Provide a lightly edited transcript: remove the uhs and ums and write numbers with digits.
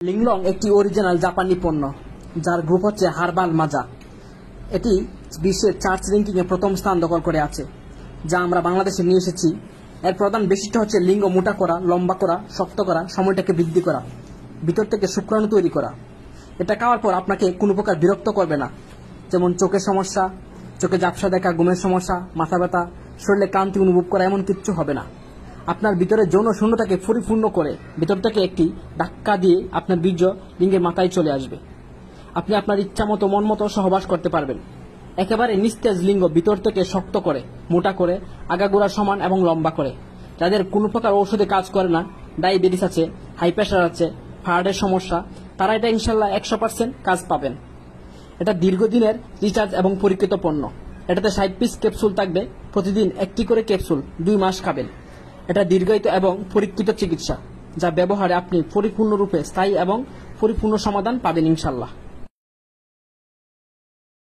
লিংলং একটি অরিজিনাল জাপানি পণ্য, যার গ্রুপ হচ্ছে হার্বাল মাজা। এটি বিশ্বের চার্চ র্যাঙ্কিংয়ে প্রথম স্থান দখল করে আছে, যা আমরা বাংলাদেশে নিয়ে এসেছি। এর প্রধান বৈশিষ্ট্য হচ্ছে লিঙ্গ মোটা করা, লম্বা করা, শক্ত করা, সময়টাকে বৃদ্ধি করা, ভিতর থেকে শুক্রাণু তৈরি করা। এটা খাওয়ার পর আপনাকে কোনো প্রকার বিরক্ত করবে না, যেমন চোখের সমস্যা, চোখে ঝাপসা দেখা, ঘুমের সমস্যা, মাথা ব্যথা, শরীরে ক্লান্তি অনুভব করা, এমন কিচ্ছু হবে না। আপনার ভিতরে যৌন শূন্যতাকে পরিপূর্ণ করে ভিতর থেকে একটি ধাক্কা দিয়ে আপনার বীর্য লিঙ্গের মাথায় চলে আসবে। আপনি আপনার ইচ্ছা মতো মন মতো সহবাস করতে পারবেন। একেবারে নিস্তেজ লিঙ্গ ভিতর থেকে শক্ত করে, মোটা করে, আগাগোড়া সমান এবং লম্বা করে। যাদের কোনো প্রকার ঔষধে কাজ করে না, ডায়াবেটিস আছে, হাই প্রেশার আছে, হার্টের সমস্যা, তারা এটা ইনশাল্লাহ 100% কাজ পাবেন। এটা দীর্ঘদিনের রিচার্জ এবং পরীক্ষিত পণ্য। এটাতে 60 পিস ক্যাপসুল থাকবে, প্রতিদিন একটি করে ক্যাপসুল 2 মাস খাবেন। এটা দীর্ঘায়িত এবং পরীক্ষিত চিকিৎসা, যা ব্যবহারে আপনি পরিপূর্ণরূপে স্থায়ী এবং পরিপূর্ণ সমাধান পাবেন ইনশাল্লাহ।